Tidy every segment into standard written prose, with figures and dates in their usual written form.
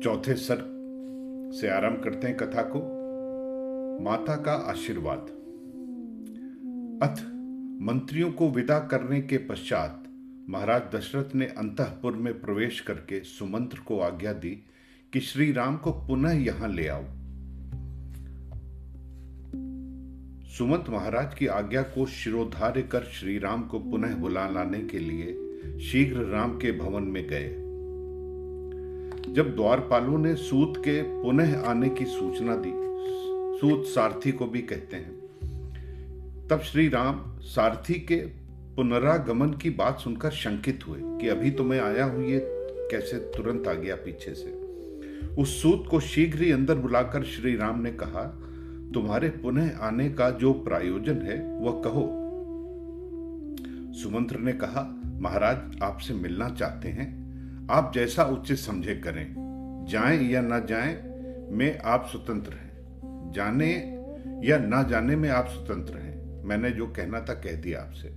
चौथे सर्ग से आरंभ करते हैं कथा को। माता का आशीर्वाद। अथ मंत्रियों को विदा करने के पश्चात महाराज दशरथ ने अंतःपुर में प्रवेश करके सुमंत्र को आज्ञा दी कि श्री राम को पुनः यहां ले आओ। सुमंत महाराज की आज्ञा को शिरोधार्य कर श्री राम को पुनः बुला लाने के लिए शीघ्र राम के भवन में गए। जब द्वारपालों ने सूत के पुनः आने की सूचना दी, सूत सारथी को भी कहते हैं, तब श्री राम सारथी के पुनरागमन की बात सुनकर शंकित हुए कि अभी तो मैं आया हूं, ये कैसे तुरंत आ गया पीछे से। उस सूत को शीघ्र ही अंदर बुलाकर श्री राम ने कहा, तुम्हारे पुनः आने का जो प्रयोजन है वह कहो। सुमंत्र ने कहा, महाराज आपसे मिलना चाहते हैं, आप जैसा उचित समझे करें, जाएं या न जाएं में आप स्वतंत्र हैं, जाने या न जाने में आप स्वतंत्र हैं। मैंने जो कहना था कह दिया आपसे।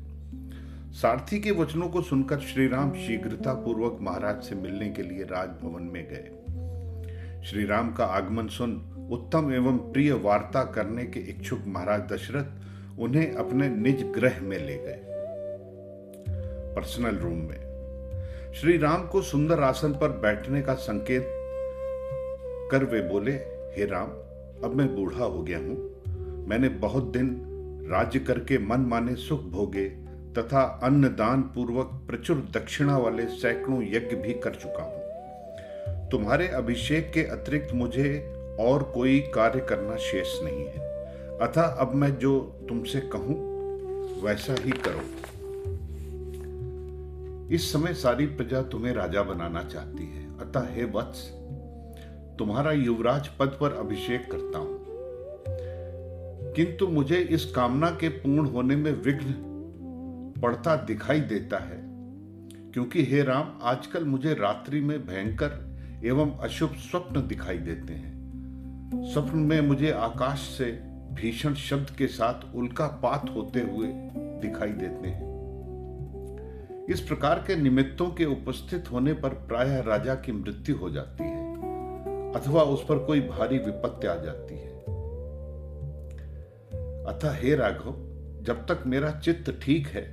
सारथी के वचनों को सुनकर श्री राम शीघ्रता पूर्वक महाराज से मिलने के लिए राजभवन में गए। श्री राम का आगमन सुन उत्तम एवं प्रिय वार्ता करने के इच्छुक महाराज दशरथ उन्हें अपने निज गृह में ले गए, पर्सनल रूम में। श्री राम को सुंदर आसन पर बैठने का संकेत कर वे बोले, हे राम, अब मैं बूढ़ा हो गया हूं, मैंने बहुत दिन राज्य करके मन माने सुख भोगे तथा अन्न दान पूर्वक प्रचुर दक्षिणा वाले सैकड़ों यज्ञ भी कर चुका हूं। तुम्हारे अभिषेक के अतिरिक्त मुझे और कोई कार्य करना शेष नहीं है, अतः अब मैं जो तुमसे कहूं वैसा ही करो। इस समय सारी प्रजा तुम्हें राजा बनाना चाहती है, अतः हे वत्स, तुम्हारा युवराज पद पर अभिषेक करता हूं। किंतु मुझे इस कामना के पूर्ण होने में विघ्न पड़ता दिखाई देता है, क्योंकि हे राम, आजकल मुझे रात्रि में भयंकर एवं अशुभ स्वप्न दिखाई देते हैं। स्वप्न में मुझे आकाश से भीषण शब्द के साथ उल्कापात होते हुए दिखाई देते हैं। इस प्रकार के निमित्तों के उपस्थित होने पर प्रायः राजा की मृत्यु हो जाती है अथवा उस पर कोई भारी विपत्ति आ जाती है। अतः हे राघव, जब तक मेरा चित्त ठीक है,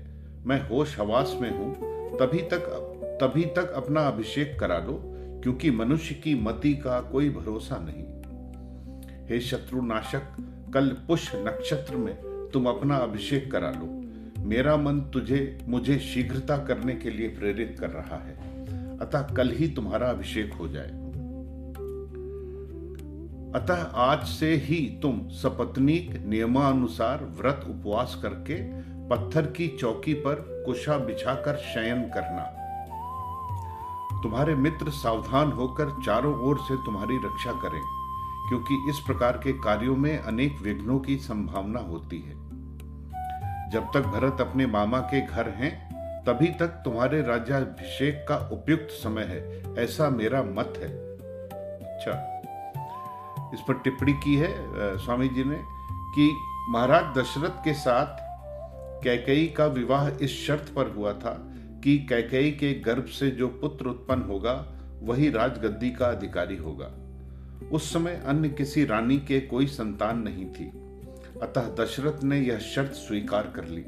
मैं होश हवास में हूं, तभी तक अपना अभिषेक करा लो, क्योंकि मनुष्य की मति का कोई भरोसा नहीं। हे शत्रुनाशक, कल पुष्य नक्षत्र में तुम अपना अभिषेक करा लो। मेरा मन मुझे शीघ्रता करने के लिए प्रेरित कर रहा है, अतः कल ही तुम्हारा अभिषेक हो जाए। अतः आज से ही तुम सपत्नीक नियमानुसार व्रत उपवास करके पत्थर की चौकी पर कुशा बिछाकर शयन करना। तुम्हारे मित्र सावधान होकर चारों ओर से तुम्हारी रक्षा करें, क्योंकि इस प्रकार के कार्यों में अनेक विघ्नों की संभावना होती है। जब तक भरत अपने मामा के घर हैं, तभी तक तुम्हारे राज्याभिषेक का उपयुक्त समय है, ऐसा मेरा मत है। अच्छा, इस पर टिप्पणी की है स्वामी जी ने कि महाराज दशरथ के साथ कैकेयी का विवाह इस शर्त पर हुआ था कि कैकेयी के गर्भ से जो पुत्र उत्पन्न होगा वही राजगद्दी का अधिकारी होगा। उस समय अन्य किसी रानी के कोई संतान नहीं थी, अतः दशरथ ने यह शर्त स्वीकार कर ली।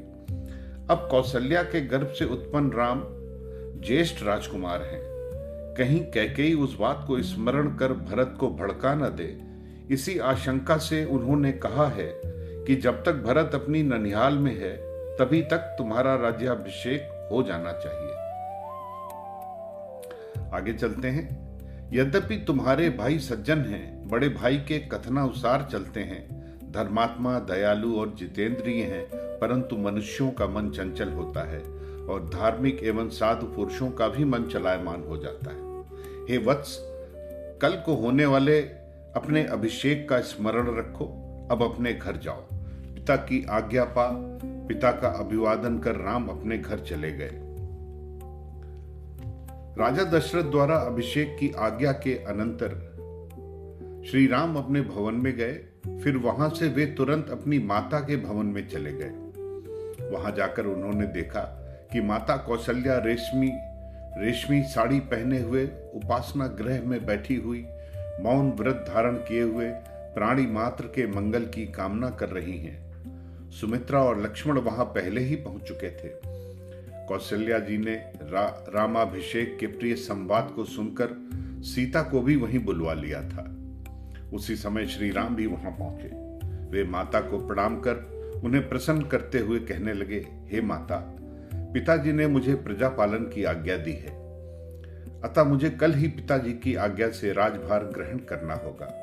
अब कौशल्या के गर्भ से उत्पन्न राम ज्येष्ठ राजकुमार हैं। कहीं कैकेयी उस बात को स्मरण कर भरत को भड़का न दे, इसी आशंका से उन्होंने कहा है कि जब तक भरत अपनी ननिहाल में है, तभी तक तुम्हारा राज्याभिषेक हो जाना चाहिए। आगे चलते हैं। यद्यपि तुम्हारे भाई सज्जन हैं, बड़े भाई के कथनानुसार चलते हैं, धर्मात्मा, दयालु और जितेंद्रिय हैं, परंतु मनुष्यों का मन चंचल होता है और धार्मिक एवं साधु पुरुषों का भी मन चलायमान हो जाता है। हे वत्स, कल को होने वाले अपने अभिषेक का स्मरण रखो। अब अपने घर जाओ। पिता की आज्ञा पा पिता का अभिवादन कर राम अपने घर चले गए। राजा दशरथ द्वारा अभिषेक की आज्ञा के अनंतर श्री राम अपने भवन में गए। फिर वहां से वे तुरंत अपनी माता के भवन में चले गए। वहां जाकर उन्होंने देखा कि माता कौशल्या रेशमी साड़ी पहने हुए उपासना गृह में बैठी हुई मौन व्रत धारण किए हुए प्राणी मात्र के मंगल की कामना कर रही हैं। सुमित्रा और लक्ष्मण वहां पहले ही पहुंच चुके थे। कौशल्या जी ने रामाभिषेक के प्रिय संवाद को सुनकर सीता को भी वहीं बुलवा लिया था। उसी समय श्री राम भी वहां पहुंचे। वे माता को प्रणाम कर उन्हें प्रसन्न करते हुए कहने लगे, हे माता, पिताजी ने मुझे प्रजा पालन की आज्ञा दी है, अतः मुझे कल ही पिताजी की आज्ञा से राजभार ग्रहण करना होगा।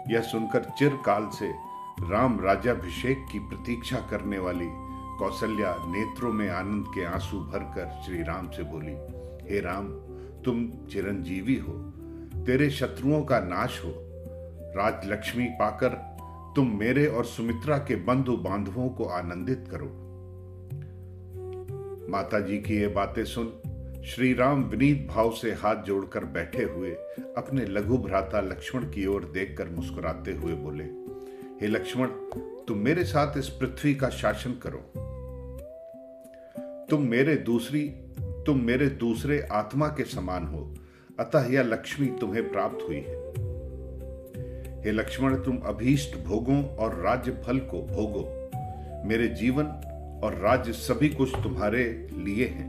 यह सुनकर चिरकाल से राम राज्याभिषेक की प्रतीक्षा करने वाली कौशल्या नेत्रों में आनंद के आंसू भरकर श्री राम से बोली, हे राम, तुम चिरंजीवी हो, तेरे शत्रुओं का नाश हो। राजलक्ष्मी पाकर तुम मेरे और सुमित्रा के बंधु बांधवों को आनंदित करो। माता जी की ये बातें सुन श्री राम विनीत भाव से हाथ जोड़कर बैठे हुए अपने लघु भ्राता लक्ष्मण की ओर देखकर मुस्कुराते हुए बोले, हे लक्ष्मण, तुम मेरे साथ इस पृथ्वी का शासन करो। तुम मेरे दूसरे आत्मा के समान हो, अतः यह लक्ष्मी तुम्हें प्राप्त हुई है। हे लक्ष्मण, तुम अभीष्ट भोगों और राज्य फल को भोगो। मेरे जीवन और राज्य सभी कुछ तुम्हारे लिए हैं।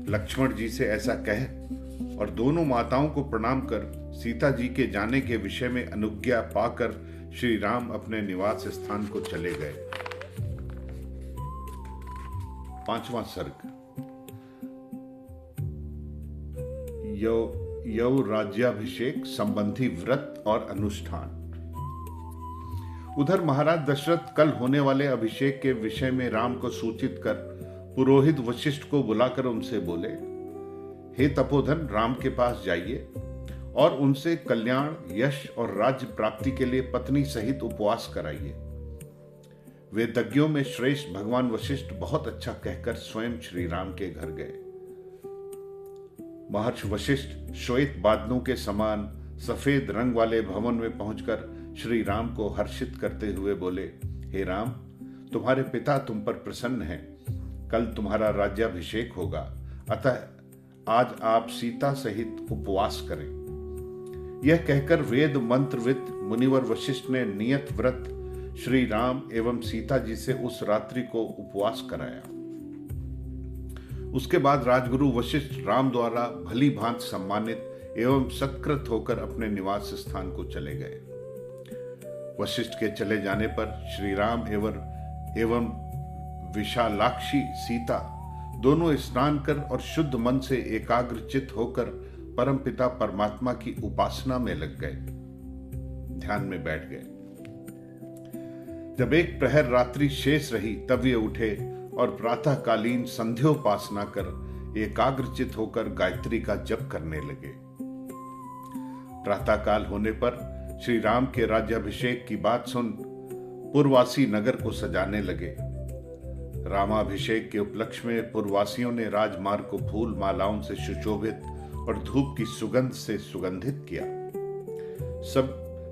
लक्ष्मण जी से ऐसा कह और दोनों माताओं को प्रणाम कर सीता जी के जाने के विषय में अनुज्ञा पाकर श्री राम अपने निवास स्थान को चले गए। 5वां सर्ग। यौ राज्याभिषेक संबंधी व्रत और अनुष्ठान। उधर महाराज दशरथ कल होने वाले अभिषेक के विषय में राम को सूचित कर पुरोहित वशिष्ठ को बुलाकर उनसे बोले, हे तपोधन, राम के पास जाइए और उनसे कल्याण, यश और राज्य प्राप्ति के लिए पत्नी सहित उपवास कराइए। वेदज्ञों में श्रेष्ठ भगवान वशिष्ठ बहुत अच्छा कहकर स्वयं श्री राम के घर गए। महर्षि वशिष्ठ श्वेत बादलों के समान सफेद रंग वाले भवन में पहुंचकर श्री राम को हर्षित करते हुए बोले, हे राम, तुम्हारे पिता तुम पर प्रसन्न हैं। कल तुम्हारा राज्याभिषेक होगा, अतः आज आप सीता सहित उपवास करें। यह कहकर वेद मंत्रविद मुनिवर वशिष्ठ ने नियत व्रत श्री राम एवं सीता जी से उस रात्रि को उपवास कराया। उसके बाद राजगुरु वशिष्ठ राम द्वारा भली भांति सम्मानित एवं सत्कृत होकर अपने निवास स्थान को चले गए। वशिष्ठ के चले जाने पर श्री राम एवं विशालाक्षी सीता दोनों स्नान कर और शुद्ध मन से एकाग्र चित्त होकर परमपिता परमात्मा की उपासना में लग गए, ध्यान में बैठ गए। जब एक प्रहर रात्रि शेष रही तब वे उठे और प्रातःकालीन संध्योपासना कर एकाग्रचित होकर गायत्री का जप करने लगे। प्रातःकाल होने पर श्री राम के राज्याभिषेक की बात सुन पुरवासी नगर को सजाने लगे। रामाभिषेक के उपलक्ष्य में पुरवासियों ने राजमार्ग को फूल मालाओं से सुशोभित और धूप की सुगंध से सुगंधित किया।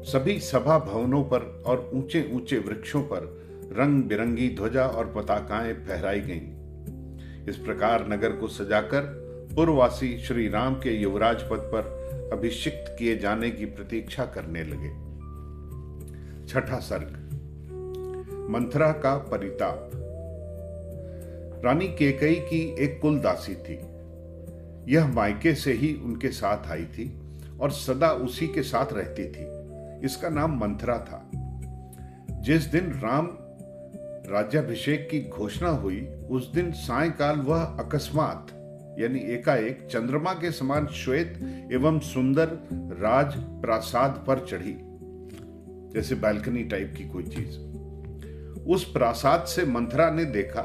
सभी सभा भवनों पर और ऊंचे ऊंचे वृक्षों पर रंग बिरंगी ध्वजा और पताकाएं फहराई गईं। इस प्रकार नगर को सजाकर पुरवासी श्री राम के युवराज पद पर अभिषिक्त किए जाने की प्रतीक्षा करने लगे। 6ठा सर्ग। मंथरा का परिताप। रानी केकई की एक कुल दासी थी। यह मायके से ही उनके साथ आई थी और सदा उसी के साथ रहती थी। इसका नाम मंथरा था। जिस दिन राम राज्याभिषेक की घोषणा हुई उस दिन सायंकाल वह अकस्मात यानी एकाएक चंद्रमा के समान श्वेत एवं सुंदर राज प्रासाद पर चढ़ी, जैसे बालकनी टाइप की कोई चीज। उस प्रासाद से मंथरा ने देखा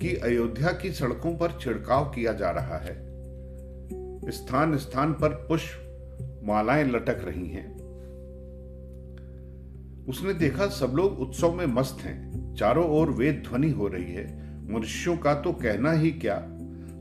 कि अयोध्या की सड़कों पर छिड़काव किया जा रहा है। स्थान स्थान पर पुष्प मालाएं लटक रही हैं। उसने देखा सब लोग उत्सव में मस्त हैं। चारों ओर वेद ध्वनि हो रही है। मनुष्यों का तो कहना ही क्या,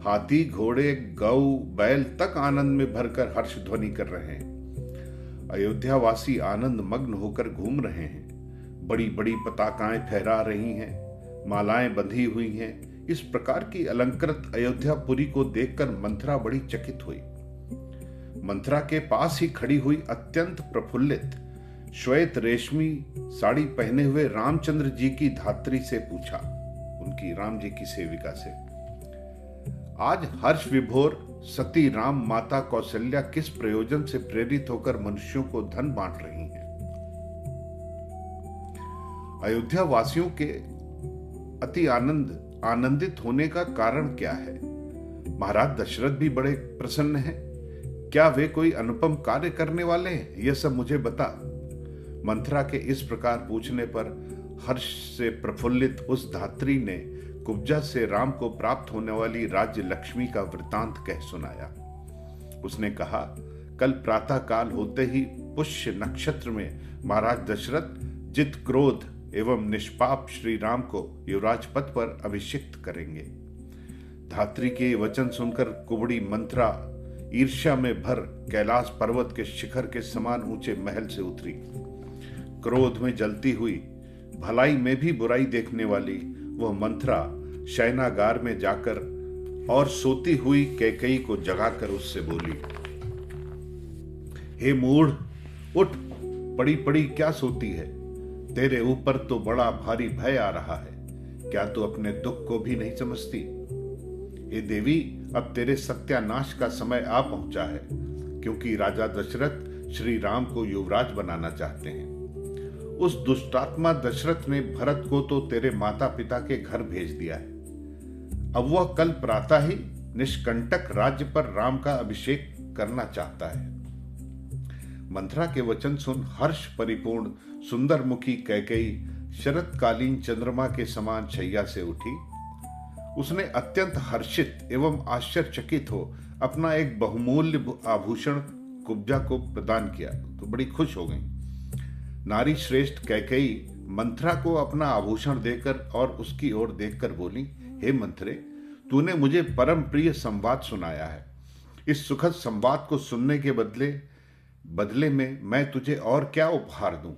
हाथी, घोड़े, गौ, बैल तक आनंद में भरकर हर्ष ध्वनि कर रहे हैं। अयोध्यावासी आनंद मग्न होकर घूम रहे हैं। बड़ी बड़ी पताकाएं फहरा रही हैं, मालाएं बंधी हुई हैं। इस प्रकार की अलंकृत अयोध्यापुरी को देखकर मंथरा बड़ी चकित हुई। मंथरा के पास ही खड़ी हुई अत्यंत प्रफुल्लित श्वेत रेशमी साड़ी पहने हुए रामचंद्र जी की धात्री से पूछा, उनकी राम जी की सेविका से, आज हर्ष विभोर सती राम माता कौशल्या किस प्रयोजन से प्रेरित होकर मनुष्यों को धन बांट रही हैं? अयोध्या वासियों के अति आनंदित होने का कारण क्या है? महाराज दशरथ भी बड़े प्रसन्न हैं। क्या वे कोई अनुपम कार्य करने वाले हैं? यह सब मुझे बता। मंथरा के इस प्रकार पूछने पर हर्ष से प्रफुल्लित उस धात्री ने कुब्जा से राम को प्राप्त होने वाली राज्य लक्ष्मी का वृतांत कह सुनाया। उसने कहा, कल प्रातः काल होते ही पुष्य नक्षत्र में महाराज दशरथ जित क्रोध एवं निष्पाप श्री राम को युवराज पद पर अभिषिक्त करेंगे। धात्री के वचन सुनकर कुबड़ी मंथरा ईर्ष्या में भर कैलाश पर्वत के शिखर के समान ऊंचे महल से उतरी। क्रोध में जलती हुई, भलाई में भी बुराई देखने वाली वह मंथरा शयनागार में जाकर और सोती हुई कैकेयी को जगाकर उससे बोली, हे मूढ़, उठ, पड़ी पड़ी क्या सोती है? तेरे ऊपर तो बड़ा भारी भय आ रहा है। क्या तू अपने दुख को भी नहीं समझती? हे देवी, अब तेरे सत्यानाश का समय आ पहुंचा है, क्योंकि राजा दशरथ श्री राम को युवराज बनाना चाहते हैं। उस दुष्टात्मा दशरथ ने भरत को तो तेरे माता पिता के घर भेज दिया है। अब वह कल प्रातः ही निष्कंटक राज्य पर राम का अभिषेक करना चाहता है। मंथरा के वचन सुन हर्ष परिपूर्ण सुंदर मुखी कैकेयी शरतकालीन चंद्रमा के समान शैया से उठी। उसने अत्यंत हर्षित एवं आश्चर्यचकित हो अपना एक बहुमूल्य आभूषण कुब्जा को प्रदान किया तो बड़ी खुश हो गई। नारी श्रेष्ठ कैकेयी मंथरा को अपना आभूषण देकर और उसकी ओर देखकर बोली, हे मंथरे, तूने मुझे परम प्रिय संवाद सुनाया है। इस सुखद संवाद को सुनने के बदले में मैं तुझे और क्या उपहार दूं?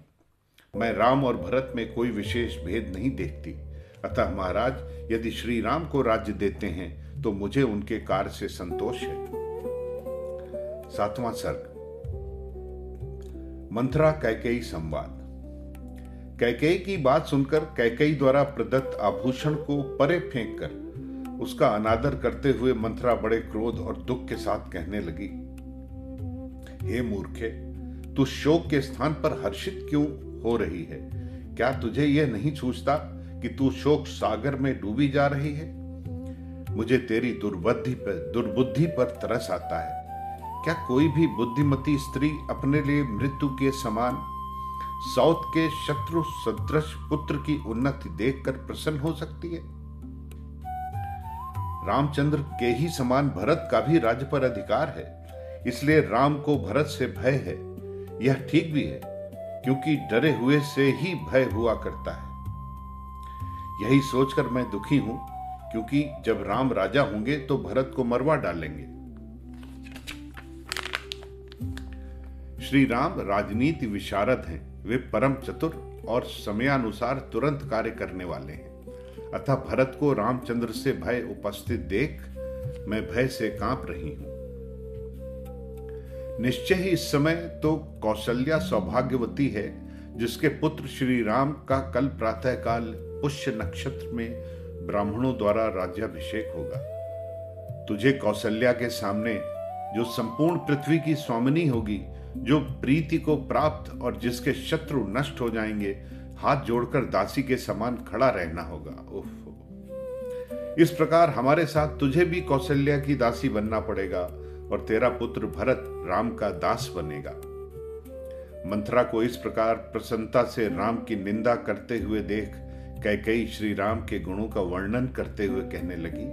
मैं राम और भरत में कोई विशेष भेद नहीं देखती। अतः महाराज, यदि श्री राम को राज्य देते हैं तो मुझे उनके कार्य से संतोष है। 7वां सर्ग। मंथरा कैकेयी संवाद। कैकेयी की बात सुनकर कैकेयी द्वारा प्रदत्त आभूषण को परे फेंककर उसका अनादर करते हुए मंथरा बड़े क्रोध और दुख के साथ कहने लगी, हे मूर्खे, तू शोक के स्थान पर हर्षित क्यों हो रही है? क्या तुझे यह नहीं सूझता कि तू शोक सागर में डूबी जा रही है? मुझे तेरी दुर्बुद्धि पर तरस आता है। क्या कोई भी बुद्धिमती स्त्री अपने लिए मृत्यु के समान सौत के शत्रु सदृश पुत्र की उन्नति देखकर प्रसन्न हो सकती है? रामचंद्र के ही समान भरत का भी राज्य पर अधिकार है, इसलिए राम को भरत से भय है। यह ठीक भी है, क्योंकि डरे हुए से ही भय हुआ करता है। यही सोचकर मैं दुखी हूं, क्योंकि जब राम राजा होंगे तो भरत को मरवा डालेंगे। श्री राम राजनीति विशारद हैं। वे परम चतुर और समयानुसार तुरंत कार्य करने वाले हैं। अतः भरत को रामचंद्र से भय उपस्थित देख मैं भय से कांप रही हूं। निश्चय ही इस समय तो कौशल्या सौभाग्यवती है, जिसके पुत्र श्री राम का कल प्रातः काल पुष्य नक्षत्र में ब्राह्मणों द्वारा राज्याभिषेक होगा। तुझे कौशल्या के सामने, जो संपूर्ण पृथ्वी की स्वामिनी होगी, जो प्रीति को प्राप्त और जिसके शत्रु नष्ट हो जाएंगे, हाथ जोड़कर दासी के समान खड़ा रहना होगा। उफ। इस प्रकार हमारे साथ तुझे भी कौशल्या की दासी बनना पड़ेगा और तेरा पुत्र भरत राम का दास बनेगा। मंथरा को इस प्रकार प्रसन्नता से राम की निंदा करते हुए देख कैकेयी श्री राम के गुणों का वर्णन करते हुए कहने लगी,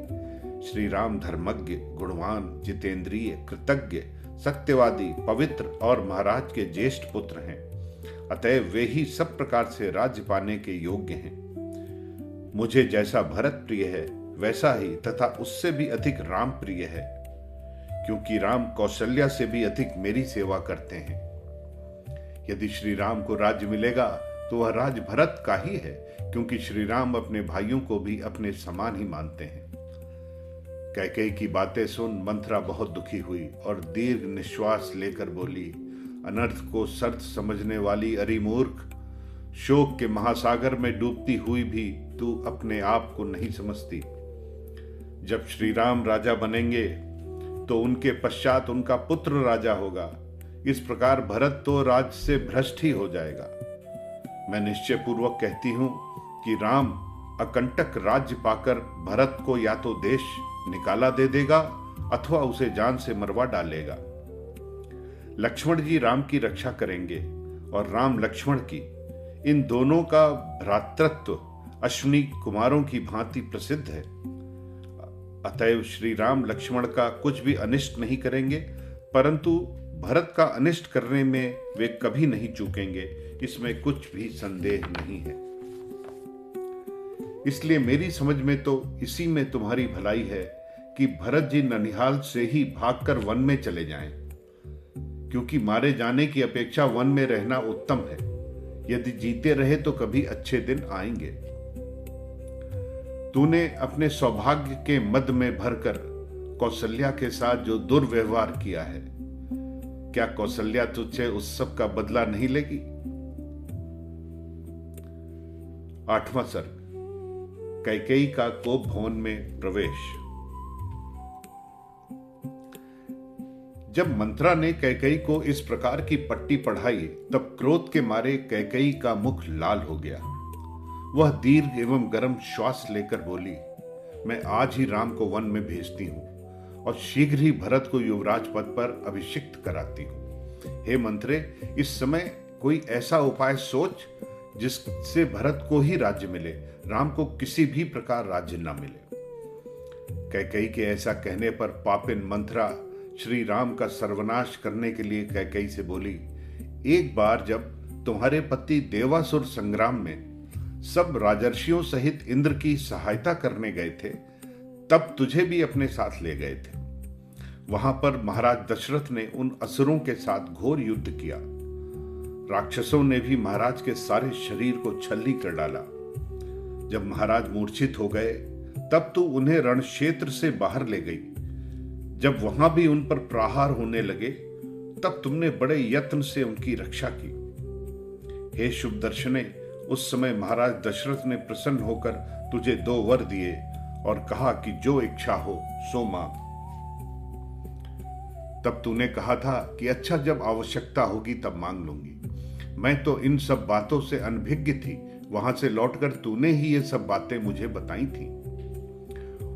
श्री राम धर्मज्ञ, गुणवान, जितेंद्रिय, कृतज्ञ, सत्यवादी, पवित्र और महाराज के ज्येष्ठ पुत्र हैं। अतएव वे ही सब प्रकार से राज्य पाने के योग्य हैं। मुझे जैसा भरत प्रिय है, वैसा ही तथा उससे भी अधिक राम प्रिय है, क्योंकि राम कौशल्या से भी अधिक मेरी सेवा करते हैं। यदि श्री राम को राज्य मिलेगा तो वह राज भरत का ही है, क्योंकि श्री राम अपने भाइयों को भी अपने समान ही मानते हैं। कैकेयी की बातें सुन मंथरा बहुत दुखी हुई और दीर्घ निश्वास लेकर बोली, अनर्थ को सर्थ समझने वाली अरी मूर्ख, शोक के महासागर में डूबती हुई भी तू अपने आप को नहीं समझती। जब श्री राम राजा बनेंगे तो उनके पश्चात उनका पुत्र राजा होगा। इस प्रकार भरत तो राज से भ्रष्ट ही हो जाएगा। मैं निश्चय पूर्वक कहती हूं कि राम अकंटक राज्य पाकर भरत को या तो देश निकाला दे देगा अथवा उसे जान से मरवा डालेगा। लक्ष्मण जी राम की रक्षा करेंगे और राम लक्ष्मण की। इन दोनों का भ्रातृत्व अश्विनी कुमारों की भांति प्रसिद्ध है। अतएव श्री राम लक्ष्मण का कुछ भी अनिष्ट नहीं करेंगे, परंतु भरत का अनिष्ट करने में वे कभी नहीं चूकेंगे, इसमें कुछ भी संदेह नहीं है। इसलिए मेरी समझ में तो इसी में तुम्हारी भलाई है कि भरत जी ननिहाल से ही भागकर वन में चले जाएं, क्योंकि मारे जाने की अपेक्षा वन में रहना उत्तम है। यदि जीते रहे तो कभी अच्छे दिन आएंगे। तूने अपने सौभाग्य के मद में भरकर कौशल्या के साथ जो दुर्व्यवहार किया है, क्या कौशल्या तुझसे उस सब का बदला नहीं लेगी? 8वां सर्ग, कैकेयी का कोप भवन में प्रवेश। जब मंथरा ने कैकेयी को इस प्रकार की पट्टी पढ़ाई, तब क्रोध के मारे कैकेयी का मुख लाल हो गया। वह दीर्घ एवं गर्म श्वास लेकर बोली, मैं आज ही राम को वन में भेजती हूं और शीघ्र ही भरत को युवराज पद पर अभिषिक्त कराती हूं। हे मंत्रे, इस समय कोई ऐसा उपाय सोच जिससे भरत को ही राज्य मिले, राम को किसी भी प्रकार राज्य न मिले। कैकेयी के ऐसा कहने पर पापिन मंथरा श्री राम का सर्वनाश करने के लिए कैकेयी से बोली, एक बार जब तुम्हारे पति देवासुर संग्राम में सब राजर्षियों सहित इंद्र की सहायता करने गए थे, तब तुझे भी अपने साथ ले गए थे। वहां पर महाराज दशरथ ने उन असुरों के साथ घोर युद्ध किया। राक्षसों ने भी महाराज के सारे शरीर को छल्ली कर डाला। जब महाराज मूर्छित हो गए, तब तू उन्हें रण क्षेत्र से बाहर ले गई। जब वहां भी उन पर प्रहार होने लगे, तब तुमने बड़े यत्न से उनकी रक्षा की। हे शुभ दर्शने, उस समय महाराज दशरथ ने प्रसन्न होकर तुझे 2 वर दिए और कहा कि जो इच्छा हो सो मांग। तब तूने कहा था कि अच्छा, जब आवश्यकता होगी तब मांग लूंगी। मैं तो इन सब बातों से अनभिज्ञ थी। वहां से लौटकर तूने ही ये सब बातें मुझे बताई थी।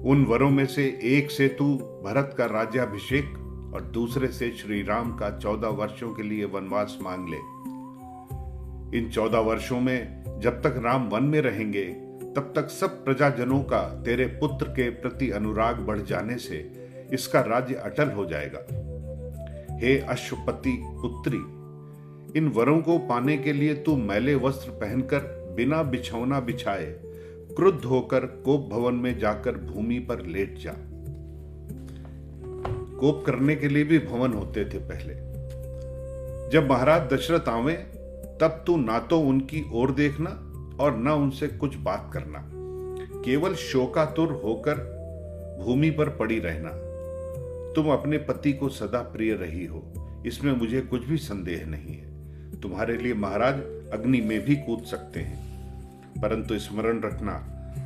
उन वरों में से एक से तू भरत का राज्याभिषेक और दूसरे से श्री राम का 14 वर्षों के लिए वनवास मांग ले। इन 14 वर्षों में जब तक राम वन में रहेंगे, तब तक सब प्रजाजनों का तेरे पुत्र के प्रति अनुराग बढ़ जाने से इसका राज्य अटल हो जाएगा। हे अश्वपति पुत्री, इन वरों को पाने के लिए तू मैले वस्त्र पहनकर बिना बिछौना बिछाए क्रुद्ध होकर कोप भवन में जाकर भूमि पर लेट जा। कोप करने के लिए भी भवन होते थे पहले। जब महाराज दशरथ आवे, तब तू ना तो उनकी ओर देखना और ना उनसे कुछ बात करना। केवल शोकातुर होकर भूमि पर पड़ी रहना। तुम अपने पति को सदा प्रिय रही हो, इसमें मुझे कुछ भी संदेह नहीं है। तुम्हारे लिए महाराज अग्नि में भी कूद सकते हैं, परंतु स्मरण रखना,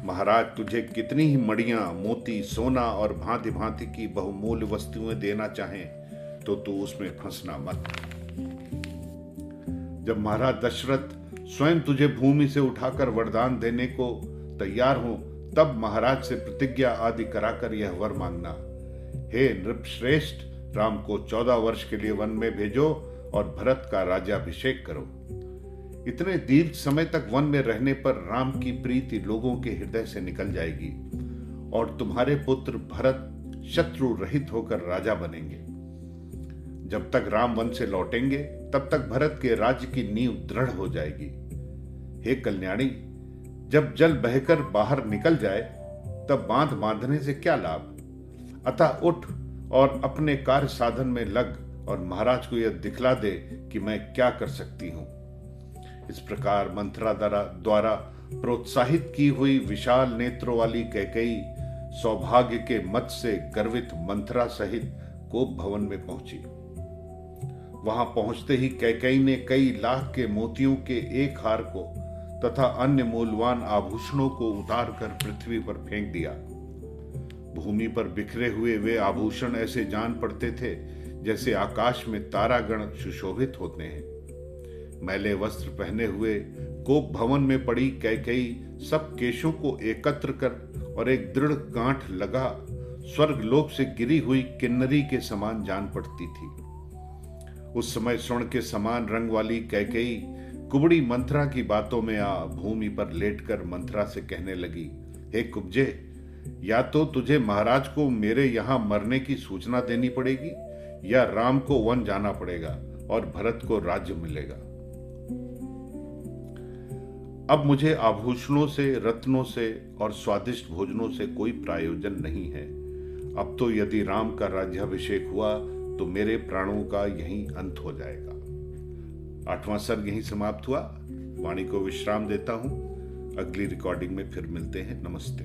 महाराज तुझे कितनी ही मड़ियां, मोती, सोना और भांति भांति की बहुमूल्य वस्तुएं देना चाहें, तो तू उसमें फंसना मत। जब महाराज दशरथ स्वयं तुझे भूमि से उठाकर वरदान देने को तैयार हो, तब महाराज से प्रतिज्ञा आदि कराकर यह वर मांगना, हे नृपश्रेष्ठ, राम को 14 वर्ष के लिए वन में भेजो और भरत का राज्याभिषेक करो। इतने दीर्घ समय तक वन में रहने पर राम की प्रीति लोगों के हृदय से निकल जाएगी और तुम्हारे पुत्र भरत शत्रु रहित होकर राजा बनेंगे। जब तक राम वन से लौटेंगे, तब तक भरत के राज्य की नींव दृढ़ हो जाएगी। हे कल्याणी, जब जल बहकर बाहर निकल जाए, तब बांध बांधने से क्या लाभ? अतः उठ और अपने कार्य साधन में लग और महाराज को यह दिखला दे कि मैं क्या कर सकती हूं। इस प्रकार मंथरा द्वारा प्रोत्साहित की हुई विशाल नेत्रों वाली कैकेयी सौभाग्य के मत से गर्वित मंथरा सहित कोप भवन में पहुंची। वहां पहुंचते ही कैकेयी ने कई लाख के मोतियों के एक हार को तथा अन्य मूल्यवान आभूषणों को उतारकर पृथ्वी पर फेंक दिया। भूमि पर बिखरे हुए वे आभूषण ऐसे जान पड़ते थे जैसे आकाश में तारागण सुशोभित होते हैं। मैले वस्त्र पहने हुए कोप भवन में पड़ी कैकेयी सब केशों को एकत्र कर और एक दृढ़ गांठ लगा स्वर्गलोक से गिरी हुई किन्नरी के समान जान पड़ती थी। उस समय स्वर्ण के समान रंग वाली कैकेयी कुबड़ी मंथरा की बातों में आ भूमि पर लेटकर मंथरा से कहने लगी, हे कुब्जे, या तो तुझे महाराज को मेरे यहां मरने की सूचना देनी पड़ेगी या राम को वन जाना पड़ेगा और भरत को राज्य मिलेगा। अब मुझे आभूषणों से, रत्नों से और स्वादिष्ट भोजनों से कोई प्रयोजन नहीं है। अब तो यदि राम का राज्याभिषेक हुआ तो मेरे प्राणों का यहीं अंत हो जाएगा। 8वां सर्ग यहीं समाप्त हुआ। वाणी को विश्राम देता हूं। अगली रिकॉर्डिंग में फिर मिलते हैं। नमस्ते।